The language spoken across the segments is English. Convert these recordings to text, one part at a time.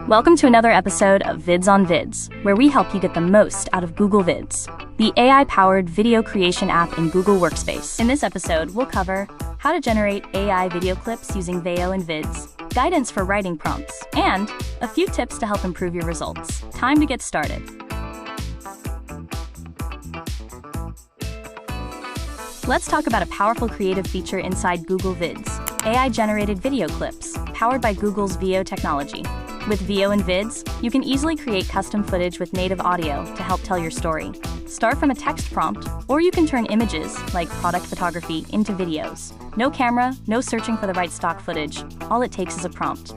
Welcome to another episode of Vids on Vids, where we help you get the most out of Google Vids, the AI-powered video creation app in Google Workspace. In this episode, we'll cover how to generate AI video clips using Veo and Vids, guidance for writing prompts, and a few tips to help improve your results. Time to get started. Let's talk about a powerful creative feature inside Google Vids, AI-generated video clips, powered by Google's Veo technology. With Veo and Vids, you can easily create custom footage with native audio to help tell your story. Start from a text prompt, or you can turn images, like product photography, into videos. No camera, no searching for the right stock footage. All it takes is a prompt.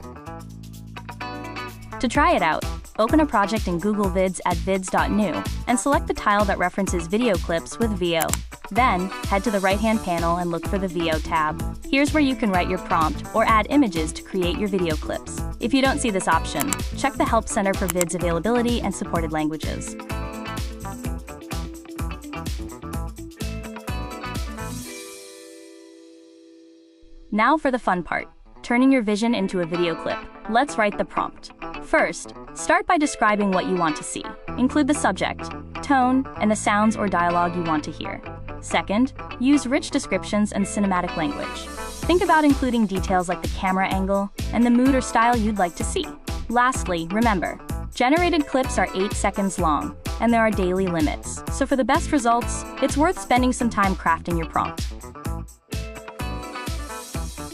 To try it out, open a project in Google Vids at vids.new and select the tile that references video clips with Veo. Then, head to the right-hand panel and look for the Veo tab. Here's where you can write your prompt or add images to create your video clips. If you don't see this option, check the Help Center for Vids availability and supported languages. Now for the fun part, turning your vision into a video clip. Let's write the prompt. First, start by describing what you want to see. Include the subject, tone, and the sounds or dialogue you want to hear. Second, use rich descriptions and cinematic language. Think about including details like the camera angle and the mood or style you'd like to see. Lastly, remember, generated clips are 8 seconds long, and there are daily limits. So for the best results, it's worth spending some time crafting your prompt.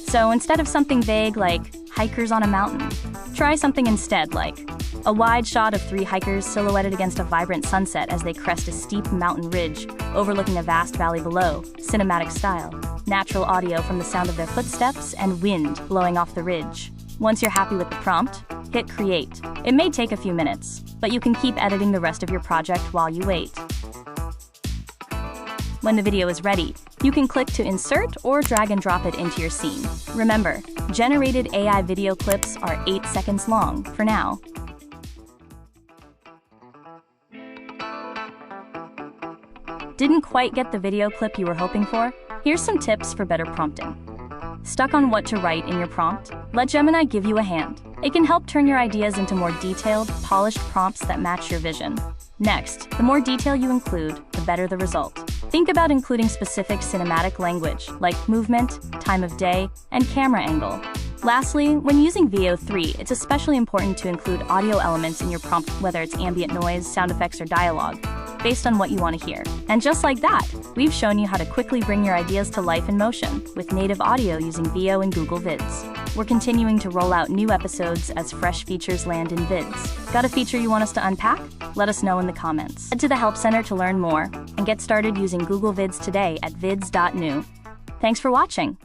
So instead of something vague like hikers on a mountain, try something instead like a wide shot of 3 hikers silhouetted against a vibrant sunset as they crest a steep mountain ridge overlooking a vast valley below, cinematic style. Natural audio from the sound of their footsteps and wind blowing off the ridge. Once you're happy with the prompt, hit create. It may take a few minutes, but you can keep editing the rest of your project while you wait. When the video is ready, you can click to insert or drag and drop it into your scene. Remember, generated AI video clips are 8 seconds long for now. Didn't quite get the video clip you were hoping for? Here's some tips for better prompting. Stuck on what to write in your prompt? Let Gemini give you a hand. It can help turn your ideas into more detailed, polished prompts that match your vision. Next, the more detail you include, the better the result. Think about including specific cinematic language, like movement, time of day, and camera angle. Lastly, when using Veo 3, it's especially important to include audio elements in your prompt, whether it's ambient noise, sound effects, or dialogue, based on what you want to hear. And just like that, we've shown you how to quickly bring your ideas to life in motion with native audio using Veo and Google Vids. We're continuing to roll out new episodes as fresh features land in Vids. Got a feature you want us to unpack? Let us know in the comments. Head to the Help Center to learn more and get started using Google Vids today at vids.new. Thanks for watching.